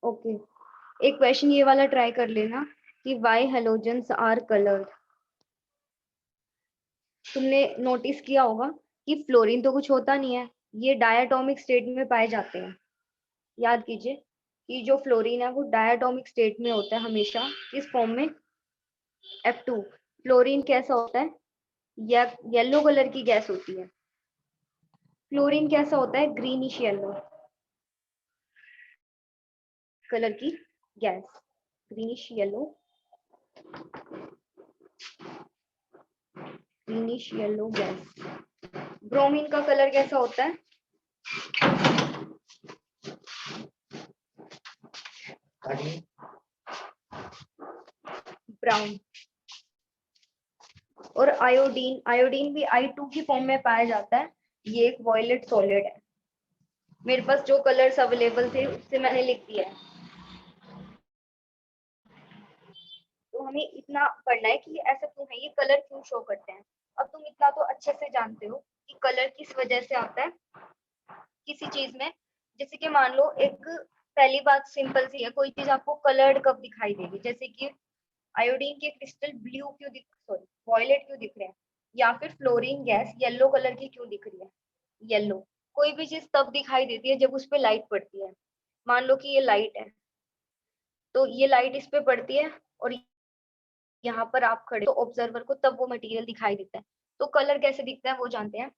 Okay, एक question ये वाला ट्राई कर लेना कि व्हाई हेलोजेंस आर कलर्ड। तुमने नोटिस किया होगा कि फ्लोरीन तो कुछ होता नहीं है, ये डायटोमिक स्टेट में पाए जाते हैं। याद कीजिए कि जो फ्लोरीन है वो डायटोमिक स्टेट में होता है हमेशा, किस फॉर्म में, F2। फ्लोरीन कैसा होता है, या येलो कलर की गैस होती है। फ्लोरीन कैसा होता है, ग्रीनिश येलो कलर की gas, greenish yellow, greenish yellow gas. Bromine का कलर कैसा होता है, ब्राउन। और आयोडीन, आयोडीन भी I2 की फॉर्म में पाया जाता है, ये एक वॉयलेट सॉलिड है। मेरे पास जो कलर्स अवेलेबल थे उससे मैंने लिख दिया है। तो हमें इतना पढ़ना है कि ये ऐसा क्यों है, ये कलर क्यों शो करते हैं। अब तुम इतना तो अच्छे से जानते हो कि कलर किस वजह से आता है किसी चीज में। जैसे कि मान लो, एक पहली बात सिंपल सी है, कोई चीज आपको कलर्ड कब दिखाई देगी, जैसे कि आयोडीन के क्रिस्टल ब्लू क्यों दिख, सॉरी वॉयलेट क्यों दिख रहे हैं, या फिर फ्लोरीन गैस येलो कलर की क्यों दिख रही है, येलो। कोई भी चीज तब दिखाई देती है जब उस पर लाइट पड़ती है। मान लो कि ये लाइट है, तो ये लाइट इस पे पड़ती है और यहाँ पर आप खड़े तो ऑब्जर्वर को तब वो मटेरियल दिखाई देता है। तो कलर कैसे दिखता है वो जानते हैं।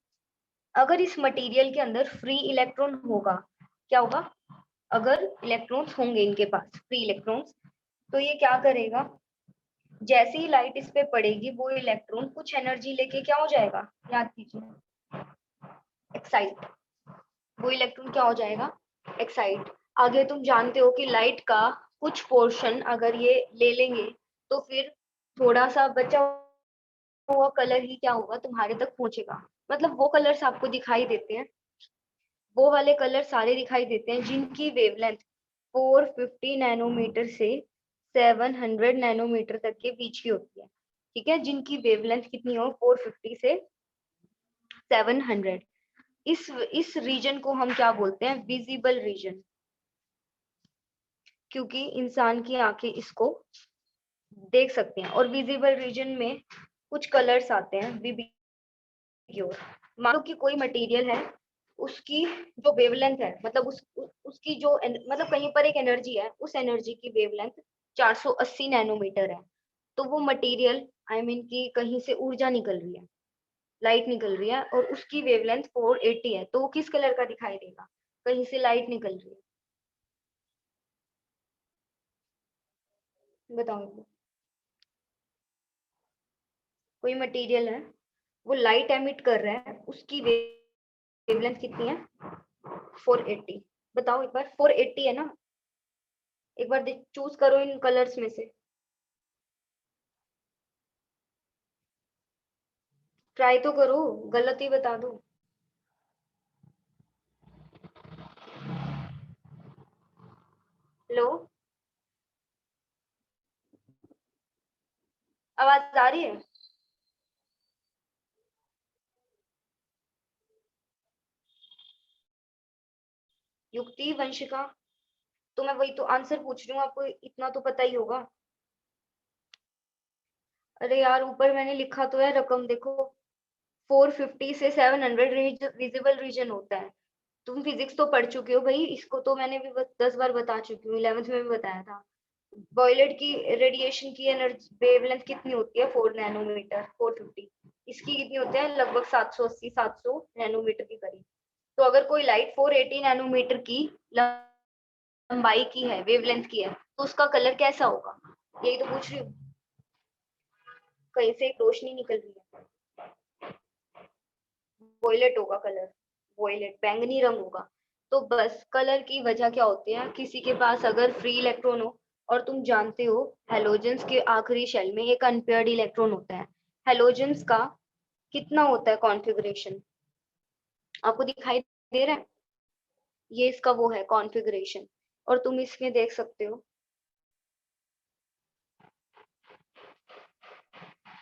अगर इस मटेरियल के अंदर फ्री इलेक्ट्रॉन होगा, क्या होगा, अगर इलेक्ट्रॉन्स होंगे इनके पास, फ्री इलेक्ट्रॉन्स, तो ये क्या करेगा, जैसे ही लाइट इस पे पड़ेगी वो इलेक्ट्रॉन कुछ एनर्जी लेके क्या हो जाएगा, याद कीजिए, एक्साइट। वो इलेक्ट्रॉन क्या हो जाएगा, एक्साइट। आगे तुम जानते हो कि लाइट का कुछ पोर्शन अगर ये ले लेंगे तो फिर थोड़ा सा बचा हुआ कलर ही क्या होगा, तुम्हारे तक पहुंचेगा। मतलब वो कलर्स आपको दिखाई देते हैं, वो वाले कलर सारे दिखाई देते हैं जिनकी वेवलेंथ 450 नैनोमीटर से 700 नैनोमीटर तक के बीच की होती है। ठीक है, जिनकी वेवलेंथ कितनी हो, 450 से 700। इस रीजन को हम क्या बोलते हैं, विजिबल रीजन, क्योंकि इंसान की आंखें इसको देख सकते हैं। और विजिबल रीजन में कुछ कलर्स आते हैं विबिग्योर। मान लो कि कोई मटेरियल है, उसकी जो वेवलेंथ है, मतलब उसकी जो मतलब कहीं पर एक एनर्जी है, उस एनर्जी की वेवलेंथ 480 नैनोमीटर है। तो वो मटेरियल आई मीन कि कहीं से ऊर्जा निकल रही है, लाइट निकल रही है, और उसकी वेवलेंथ 480 है, तो वो किस कलर का दिखाई देगा, कहीं से लाइट निकल रही है। बताओ, कोई मटेरियल है, वो लाइट एमिट कर रहा है, उसकी वेवलेंथ कितनी है, 480। बताओ एक बार, 480 है ना, एक बार चूज करो इन कलर्स में से, ट्राई तो करो, गलत ही बता दो। लो, आवाज आ रही है। युक्ति, वंशिका, तो मैं वही तो आंसर पूछ रही हूँ, आपको इतना तो पता ही होगा। अरे यार, ऊपर मैंने लिखा तो है रकम, देखो, 450 से 700 विजिबल रीजन होता है। तुम फिजिक्स तो पढ़ चुके हो भाई, इसको तो मैंने भी 10 बार बता चुकी हूँ, 11th में भी बताया था। बॉयलेट की रेडिएशन की एनर्जी वेवलेंथ कितनी होती है, 4 नैनोमीटर, 450। इसकी कितनी होती है, लगभग 780 700 नैनोमीटर के करीब। तो अगर कोई लाइट 480 नैनोमीटर की लंबाई की है, वेवलेंथ की है, तो उसका कलर कैसा होगा, यही तो पूछ रही हूँ। कहीं से एक रोशनी निकल रही है, वॉयलेट होगा कलर, वॉयलेट बैंगनी रंग होगा। तो बस कलर की वजह क्या होती है, किसी के पास अगर फ्री इलेक्ट्रॉन हो, और तुम जानते हो हेलोजेंस के आखिरी शेल में एक अनपेयर्ड इलेक्ट्रॉन होता है। हेलोजेंस का कितना होता है कॉन्फ़िगरेशन, आपको दिखाई दे रहा है, ये इसका वो है कॉन्फ़िगरेशन, और तुम इसमें देख सकते हो,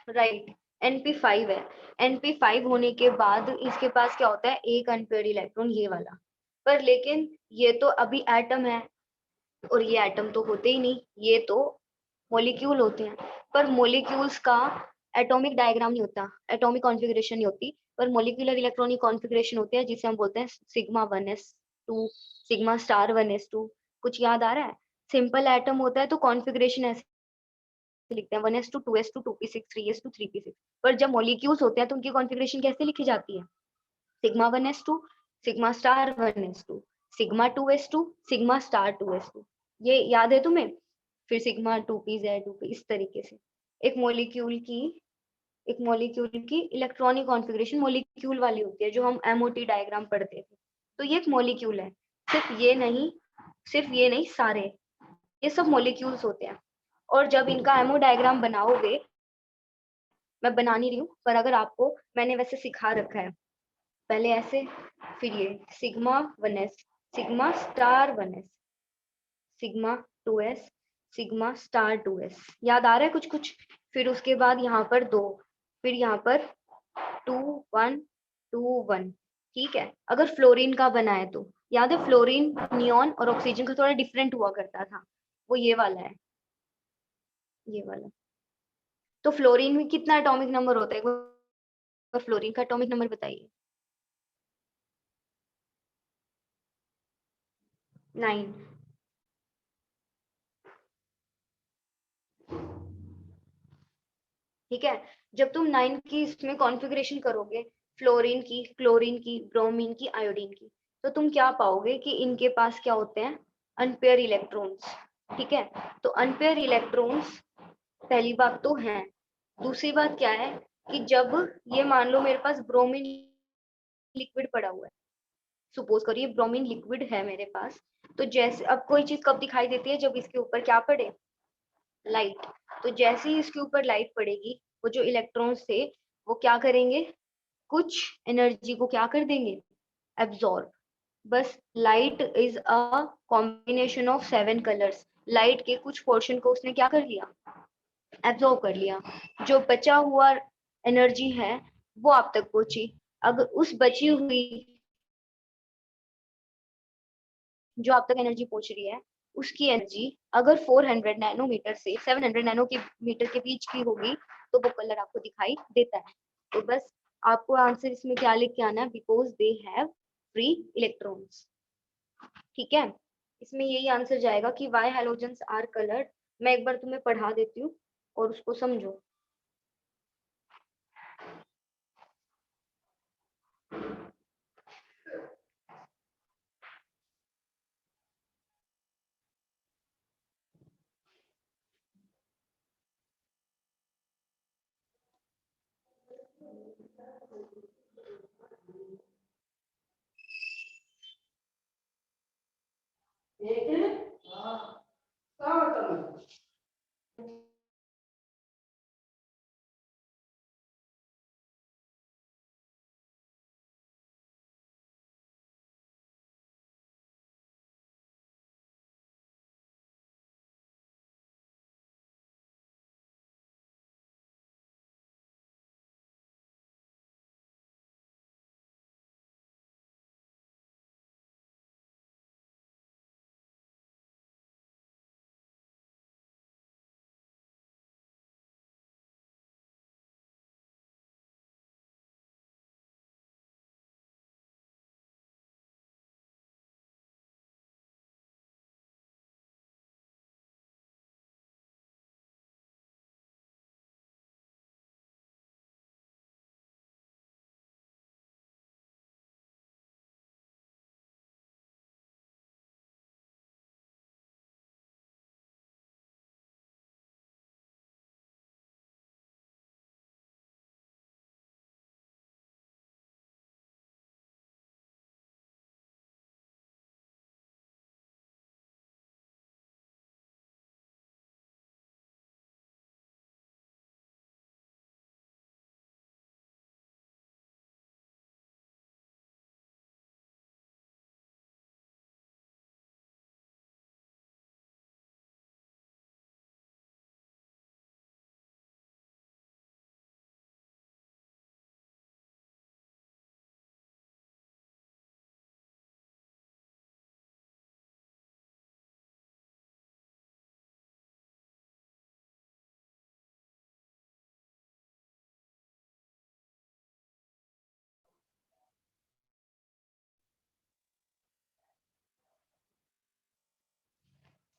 राइट, NP5 है। NP5 होने के बाद इसके पास क्या होता है, एक अनपेयर्ड इलेक्ट्रॉन, ये वाला। पर लेकिन ये तो अभी एटम है, और ये एटम तो होते ही नहीं, ये तो मॉलिक्यूल होते हैं। पर मॉलिक्यूल्स का एटॉमिक डायग्राम नहीं होता, एटॉमिक कॉन्फ़िगरेशन नहीं होती, पर मॉलिक्यूलर इलेक्ट्रॉनिक कॉन्फ़िगरेशन होती है, जिसे हम बोलते हैं sigma 1s2, sigma star 1s2। कुछ याद आ रहा है? सिंपल एटम होता है तो कॉन्फ़िगरेशन ऐसे लिखते हैं 1s2 2s2 2p6 3s2 3p6। पर जब मॉलिक्यूल्स होते हैं तो उनकी कॉन्फ़िगरेशन कैसे लिखी जाती है? Sigma 1s2, sigma star 1s2, sigma 2s2, sigma star 2s2। ये याद है तुम्हें? फिर सिग्मा 2p z 2p, इस तरीके से। एक मॉलिक्यूल की एक मॉलिक्यूल की इलेक्ट्रॉनिक कॉन्फ़िगरेशन मॉलिक्यूल वाली होती है, जो हम एमओटी डायग्राम पढ़ते थे। तो ये एक मॉलिक्यूल है। सिर्फ ये नहीं सारे, ये सब मॉलिक्यूल्स होते हैं। और जब इनका एमओ डायग्राम बनाओगे, मैं बना नहीं रही हूँ, पर अगर आपको मैंने वैसे सिखा रखा है, पहले ऐसे, फिर ये sigma 1s, sigma star 1s, sigma 2s, sigma star 2s। याद आ रहा है कुछ कुछ? फिर उसके बाद यहाँ पर 2, फिर यहाँ पर 2 1 2 1। ठीक है, अगर फ्लोरीन का बना है तो याद है, फ्लोरीन नियॉन और ऑक्सीजन का थोड़ा डिफरेंट हुआ करता था, वो ये वाला है, ये वाला। तो फ्लोरीन में कितना एटॉमिक नंबर होता है, एक बार फ्लोरीन का एटॉमिक नंबर बताइए। 9। ठीक है, जब तुम 9 की इसमें कॉन्फ़िगरेशन करोगे, फ्लोरीन की, क्लोरीन की, ब्रोमीन की, आयोडीन की, तो तुम क्या पाओगे कि इनके पास क्या होते हैं? Unpair electrons. ठीक है, तो अनपेयर इलेक्ट्रॉन्स पहली बात तो है। दूसरी बात क्या है कि जब ये मान लो मेरे पास ब्रोमीन लिक्विड पड़ा हुआ है, सपोज करिए ब्रोमीन लिक्विड है मेरे पास, तो जैसे अब कोई चीज कब दिखाई देती है? जब इसके ऊपर क्या पड़े? लाइट। तो जैसे ही इसके ऊपर लाइट पड़ेगी, वो जो इलेक्ट्रॉन्स थे वो क्या करेंगे? कुछ एनर्जी को क्या कर देंगे? एब्जॉर्ब। बस light is a combination of 7 colours. Light के कुछ पोर्शन को उसने क्या कर लिया? एब्जॉर्ब कर लिया। जो बचा हुआ एनर्जी है वो आप तक पहुंची। अगर उस बची हुई, जो आप तक एनर्जी पहुंच रही है, उसकी एनर्जी अगर 400 नैनोमीटर से 700 नैनोमीटर के बीच की होगी, तो वो कलर आपको दिखाई देता है। तो बस आपको आंसर इसमें क्या लिख के आना है? Because they have free electrons. ठीक है, इसमें यही आंसर जाएगा कि वाई हेलोजेंस आर कलर्ड। मैं एक बार तुम्हें पढ़ा देती हूँ और उसको समझो।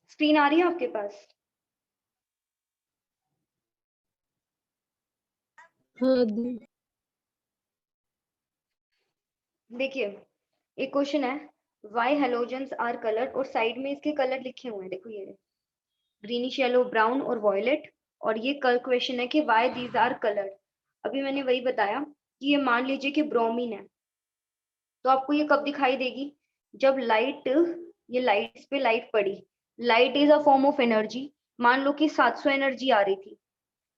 स्क्रीन आ रही है आपके पास? हाँ देखिए एक क्वेश्चन है, वाई हेलोजेंस आर कलर, और साइड में इसके कलर लिखे हुए हैं, देखो ये ग्रीनिश येलो ब्राउन और वॉयलेट, और ये कल क्वेश्चन है कि वाई दीज आर कलर। अभी मैंने वही बताया कि ये मान लीजिए कि ब्रोमीन है, तो आपको ये कब दिखाई देगी? जब लाइट, ये लाइट, इस पे लाइट पड़ी, light is a form of energy. मान लो कि 700 एनर्जी आ रही थी,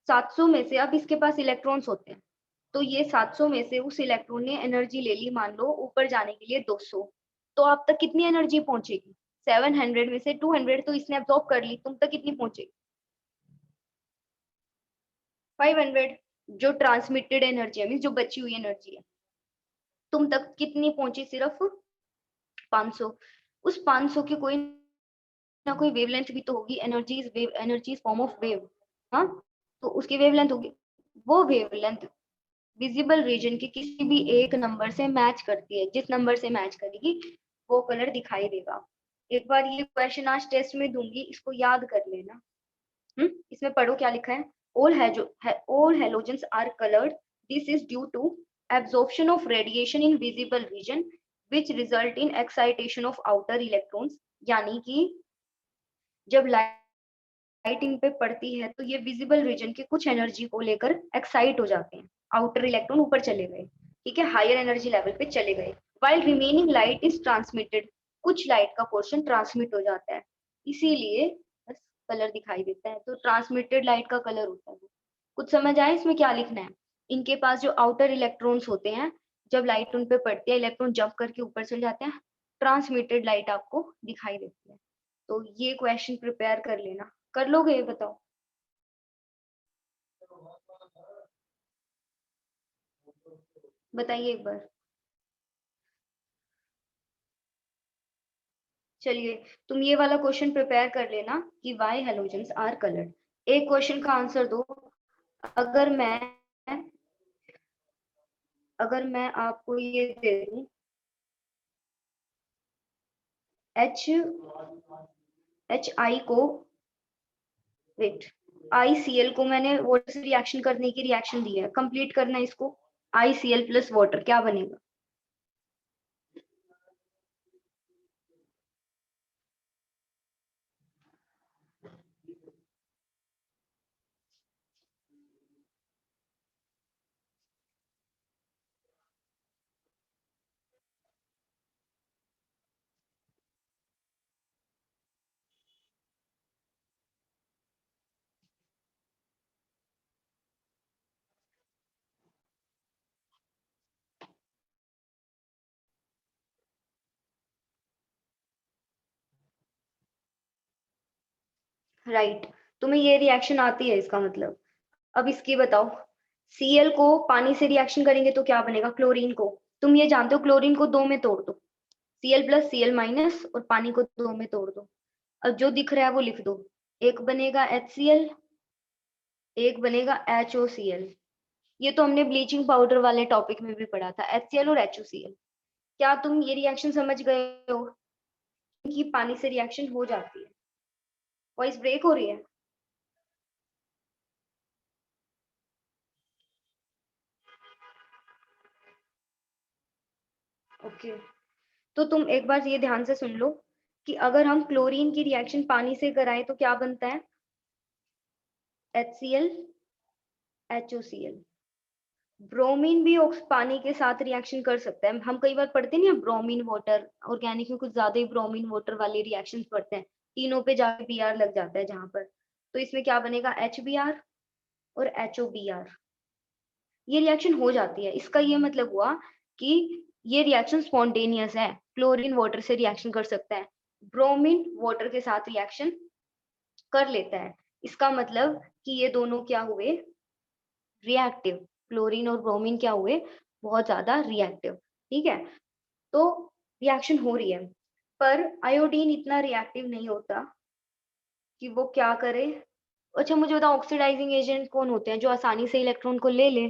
700 में से अब इसके पास इलेक्ट्रॉन्स होते हैं, तो ये 700 में से उस इलेक्ट्रॉन ने एनर्जी ले ली, मान लो ऊपर जाने के लिए 200, तो आप तक कितनी एनर्जी पहुंचेगी? 700 में से 200 तो इसने अब्सॉर्ब कर ली, तुम तक कितनी पहुंचेगी? 500। जो ट्रांसमिटेड एनर्जी है, मीन जो बची हुई एनर्जी है, तुम तक कितनी पहुंची? सिर्फ 500। उस 500 की कोई ना कोई वेवलेंथ भी तो होगी, energy is form of wave, हाँ, तो उसकी वेवलेंथ होगी। वो वेवलेंथ विजिबल रीजन के किसी भी एक नंबर से मैच करती है, जिस नंबर से मैच करेगी वो कलर दिखाई देगा। एक बार ये क्वेश्चन आज टेस्ट में दूंगी, इसको याद कर लेना। इसमें पढ़ो क्या लिखा है। all halogens are colored. This is due to absorption of radiation in visible region which result in excitation of outer electrons। यानी कि जब लाइट इन पे पड़ती है तो ये विजिबल रीजन के कुछ एनर्जी को लेकर एक्साइट हो जाते हैं, आउटर इलेक्ट्रॉन ऊपर चले गए, ठीक है, हायर एनर्जी लेवल पे चले गए। While remaining light is transmitted, कुछ लाइट का पोर्शन ट्रांसमिट हो जाता है, इसीलिए कलर दिखाई देता है। तो ट्रांसमिटेड लाइट का कलर होता है। कुछ समझ आए इसमें क्या लिखना है? इनके पास जो आउटर इलेक्ट्रॉन्स होते हैं, जब लाइट उन पे पड़ती है, इलेक्ट्रॉन जंप करके ऊपर चले जाते हैं, ट्रांसमिटेड लाइट आपको दिखाई देती है। तो ये क्वेश्चन प्रिपेयर कर लेना। कर लोगे ये बताओ? बताइए एक बार। चलिए तुम ये वाला क्वेश्चन प्रिपेयर कर लेना कि वाई हेलोजेंस आर कलर्ड। एक क्वेश्चन का आंसर दो। अगर मैं अगर मैं आपको ये दे दूं, एच एच आई को, वेट, आई सी एल को मैंने वाटर से रिएक्शन करने की रिएक्शन दी है, कंप्लीट करना है इसको, आई सी एल प्लस वाटर क्या बनेगा? राइट, तुम्हें ये रिएक्शन आती है इसका मतलब। अब इसकी बताओ, Cl को पानी से रिएक्शन करेंगे तो क्या बनेगा? क्लोरीन को, तुम ये जानते हो, क्लोरीन को दो में तोड़ दो, Cl प्लस Cl माइनस, और पानी को दो में तोड़ दो। अब जो दिख रहा है वो लिख दो, एक बनेगा HCl, एक बनेगा HOCl। ये तो हमने ब्लीचिंग पाउडर वाले टॉपिक में भी पढ़ा था, HCl और HOCl। क्या तुम ये रिएक्शन समझ गए हो कि पानी से रिएक्शन हो जाती है? वॉइस ब्रेक हो रही है? ओके, तो तुम एक बार ये ध्यान से सुन लो कि अगर हम क्लोरीन की रिएक्शन पानी से कराएं तो क्या बनता है? HCl HOCl। ब्रोमीन भी पानी के साथ रिएक्शन कर सकता है। हम कई बार पढ़ते नहीं, ब्रोमीन वाटर, ऑर्गेनिक में कुछ ज्यादा ही ब्रोमीन वाटर वाले रिएक्शंस पढ़ते हैं, तीनों पे जाके Br लग जाता है जहां पर। तो इसमें क्या बनेगा? HBr और HOBr। ये रिएक्शन हो जाती है, इसका ये मतलब हुआ कि ये रिएक्शन स्पॉन्टेनियस है। क्लोरीन वाटर से रिएक्शन कर सकता है, ब्रोमीन वाटर के साथ रिएक्शन कर लेता है, इसका मतलब कि ये दोनों क्या हुए? रिएक्टिव। क्लोरीन और ब्रोमीन क्या हुए? बहुत ज्यादा रिएक्टिव, ठीक है। तो रिएक्शन हो रही है, पर आयोडीन इतना रिएक्टिव नहीं होता कि वो क्या करे। अच्छा मुझे बताओ, ऑक्सीडाइजिंग एजेंट कौन होते हैं जो आसानी से इलेक्ट्रॉन को ले ले?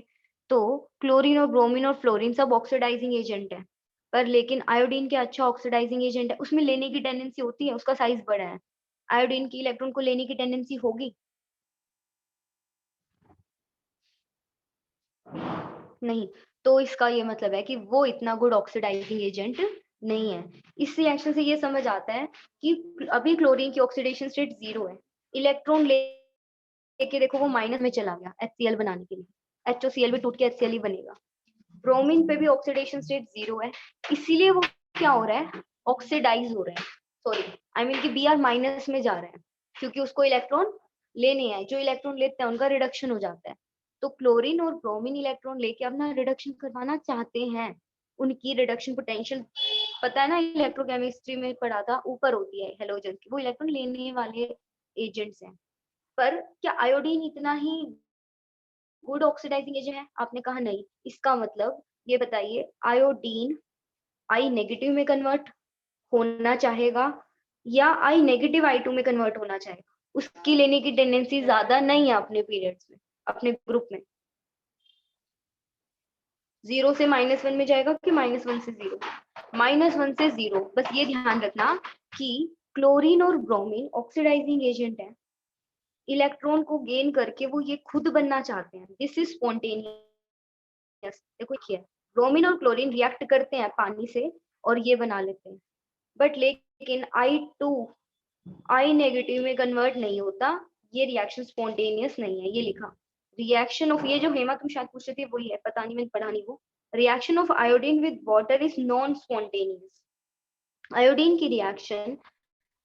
तो क्लोरीन और ब्रोमीन और फ्लोरीन सब ऑक्सीडाइजिंग एजेंट है, पर लेकिन आयोडीन क्या अच्छा ऑक्सीडाइजिंग एजेंट है, उसमें लेने की टेंडेंसी होती है, उसका साइज बड़ा है। आयोडीन की इलेक्ट्रॉन को लेने की टेंडेंसी होगी? नहीं। तो इसका ये मतलब है कि वो इतना गुड ऑक्सीडाइजिंग एजेंट नहीं है। इस रिएक्शन से ये समझ आता है कि अभी क्लोरीन की ऑक्सीडेशन स्टेट 0 है, इलेक्ट्रॉन लेके देखो वो माइनस में चला गया HCl बनाने के लिए, HOCl भी टूट के HCl ही बनेगा। ब्रोमीन पे भी ऑक्सीडेशन स्टेट 0 है, इसीलिए वो क्या हो रहा है, ऑक्सीडाइज हो रहा है, सॉरी आई मीन कि Br माइनस में जा रहा है, क्योंकि उसको इलेक्ट्रॉन लेने हैं, जो इलेक्ट्रॉन लेते हैं उनका रिडक्शन हो जाता है। तो क्लोरीन और ब्रोमीन इलेक्ट्रॉन लेके अपना रिडक्शन करवाना चाहते हैं, उनकी रिडक्शन पोटेंशियल पता है ना, इलेक्ट्रोकेमिस्ट्री में पढ़ा था, ऊपर होती है हेलोजन की, वो इलेक्ट्रॉन लेने वाले एजेंट्स हैं। पर क्या आयोडीन इतना ही गुड ऑक्सीडाइजिंग एजेंट है? आपने कहा नहीं। इसका मतलब ये बताइए, आयोडीन आई नेगेटिव में कन्वर्ट होना चाहेगा या आई नेगेटिव I2 में कन्वर्ट होना चाहेगा? उसकी लेने की टेंडेंसी ज्यादा नहीं है अपने पीरियड्स में, अपने ग्रुप में। 0 से -1 में जाएगा कि -1 से 0? -1 से 0। बस ये ध्यान रखना कि क्लोरीन और ब्रोमीन ऑक्सीडाइजिंग एजेंट है, इलेक्ट्रॉन को गेन करके वो ये खुद बनना चाहते हैं, दिस इज स्पॉन्टेनियस। देखो क्या है, ब्रोमीन और क्लोरीन रिएक्ट करते हैं पानी से और ये बना लेते हैं, बट लेकिन I2 आई नेगेटिव में कन्वर्ट नहीं होता, ये रिएक्शन स्पॉन्टेनियस नहीं है। ये लिखा, रिएक्शन ऑफ, ये जो हेमा तुम शायद पूछ रही थी वही है, पता नहीं मैंने पढ़ा नहीं वो, reaction of iodine with water is non spontaneous. Iodine की रिएक्शन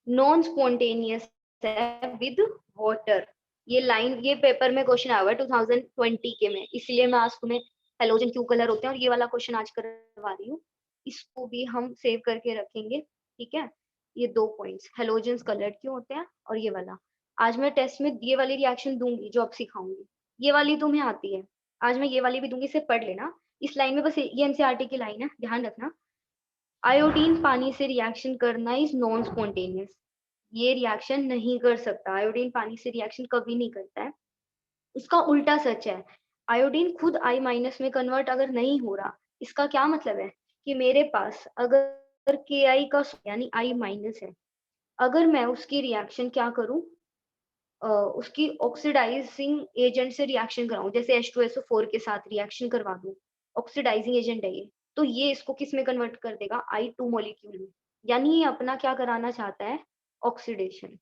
नॉन स्पॉन्टेनियस है विद वाटर। ये लाइन, ये पेपर में क्वेश्चन आया हुआ है 2020 के में, इसलिए मैं आज तुम्हें हेलोजन क्यों कलर होते हैं और ये वाला क्वेश्चन आज करवा रही हूँ। इसको भी हम सेव करके रखेंगे, ठीक है। ये 2 पॉइंट्स, हेलोजन कलर्ड क्यों होते हैं और ये वाला, आज मैं टेस्ट में ये वाली रिएक्शन दूंगी जो अब सिखाऊंगी, ये वाली तुम्हें आती है, आज मैं ये वाली भी दूंगी, इसे पढ़ लेना। इस लाइन में बस ये एनसीईआरटी की लाइन है, ध्यान रखना। आयोडीन पानी से रिएक्शन करना इज नॉन स्पॉन्टेनियस, ये रिएक्शन नहीं कर सकता, आयोडीन पानी से रिएक्शन कभी नहीं करता है। इसका उल्टा सच है, आयोडीन खुद I माइनस में कन्वर्ट अगर नहीं हो रहा, इसका क्या मतलब है कि मेरे पास अगर Ki का यानी I माइनस है, अगर मैं उसकी रिएक्शन क्या करूं, उसकी ऑक्सीडाइजिंग एजेंट से रिएक्शन कराऊं, जैसे H2SO4 के साथ रिएक्शन करवा दूं, ऑक्सीडाइजिंग एजेंट है ये, तो ये इसको किस में कन्वर्ट कर देगा, I2 मॉलिक्यूल में, यानी ये अपना क्या कराना चाहता है, ऑक्सीडेशन।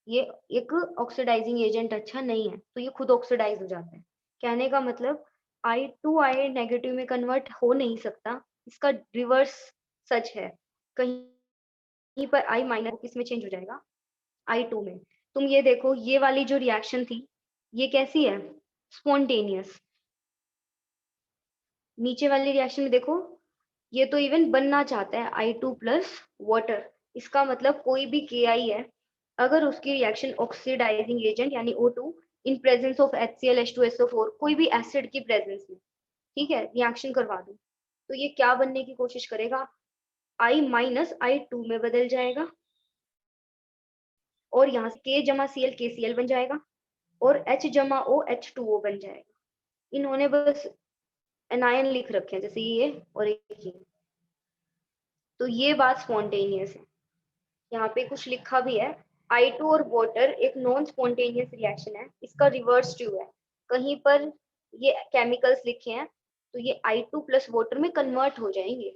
ये एक ऑक्सीडाइजिंग एजेंट अच्छा नहीं है, तो ये खुद ऑक्सीडाइज हो जाता है। कहने का मतलब I2 I नेगेटिव में कन्वर्ट हो नहीं सकता, इसका रिवर्स सच है, कहीं पर I माइनस किस में चेंज हो जाएगा, I2 में। तुम ये देखो, ये वाली जो रिएक्शन थी ये कैसी है, स्पॉन्टेनियस। नीचे वाली रिएक्शन में देखो, ये तो इवन बनना चाहता है I2 प्लस वाटर, इसका मतलब कोई भी Ki है, अगर उसकी रिएक्शन ऑक्सीडाइजिंग एजेंट यानी O2 in presence of HCl H2SO4 कोई भी एसिड की प्रेजेंस में, ठीक है, रिएक्शन करवा दो, तो ये क्या बनने की कोशिश करेगा, I माइनस I2 में बदल जाएगा, और यहाँ से K जमा Cl KCl बन जाएगा, और H जमा O H2O बन जाएगा। इन्होंने बस एनायन लिख रखे हैं, जैसे ये और एक ये, तो ये बात स्पॉन्टेनियस है। यहाँ पे कुछ लिखा भी है, I2 और वाटर एक नॉन स्पॉन्टेनियस रिएक्शन है, इसका रिवर्स ट्रू है, कहीं पर ये केमिकल्स लिखे हैं तो ये I2 प्लस वाटर में कन्वर्ट हो जाएंगे,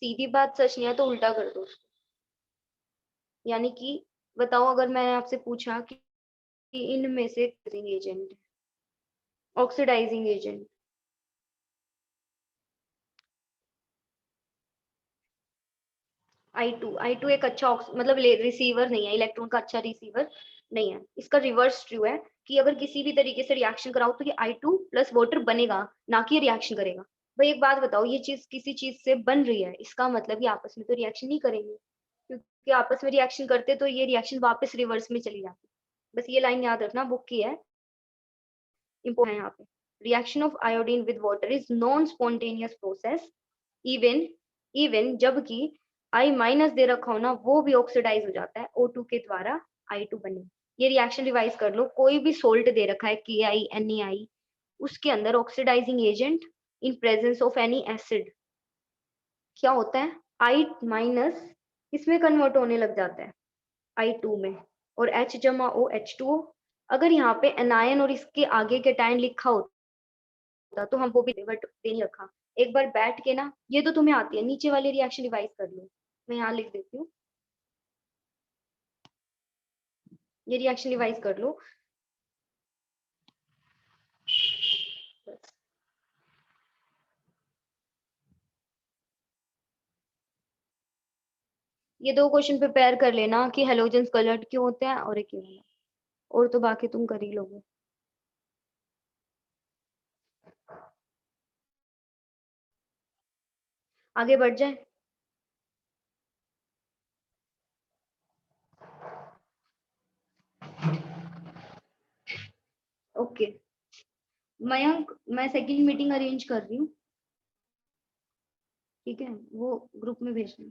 सीधी बात सच नहीं है तो उल्टा कर दो उसको। यानी कि बताओ, अगर मैंने आपसे पूछा कि इनमें से एजेंट, ऑक्सीडाइजिंग एजेंट, I2 एक अच्छा मतलब रिसीवर नहीं है, इलेक्ट्रॉन का अच्छा रिसीवर नहीं है। इसका रिवर्स ट्रू है कि अगर किसी भी तरीके से रिएक्शन कराओ तो ये I2 प्लस वाटर बनेगा, ना कि रिएक्शन करेगा। भाई एक बात बताओ, ये चीज किसी चीज से बन रही है, इसका मतलब ये आपस में तो रिएक्शन नहीं करेंगे, क्योंकि आपस में रिएक्शन करते तो ये रिएक्शन वापस रिवर्स में चली जाती। बस ये लाइन याद रखना, बुक की है, इम्पोर्टेंट है यहाँ पे। Reaction of iodine with water is non spontaneous process, even even जबकि I माइनस दे रखा हो ना, वो भी ऑक्सीडाइज हो जाता है O2 के द्वारा I2 बने। ये रिएक्शन रिवाइज कर लो, कोई भी सोल्ट दे रखा है Ki NaI, उसके अंदर oxidising agent in presence of any acid क्या होता है, I माइनस इसमें कन्वर्ट होने लग जाता है, I2 में, और H जमा O H2O। अगर यहाँ पे एनायन और इसके आगे केटायन लिखा होता तो हम वो भी, बट दे नहीं रखा। एक बार बैठ के ना, ये तो तुम्हें आती है, नीचे वाली रिएक्शन रिवाइज कर लो। मैं यहाँ लिख देती हूँ, ये रिएक्शन रिवाइज कर लो। ये दो क्वेश्चन प्रिपेयर कर लेना कि हेलोजेंस कलर्ड क्यों होते हैं और एक ये वाला, और तो बाकी तुम कर ही लोगे। आगे बढ़ जाए। ओके मयंक, मैं सेकंड मीटिंग अरेंज कर रही हूँ, ठीक है, वो ग्रुप में भेजना।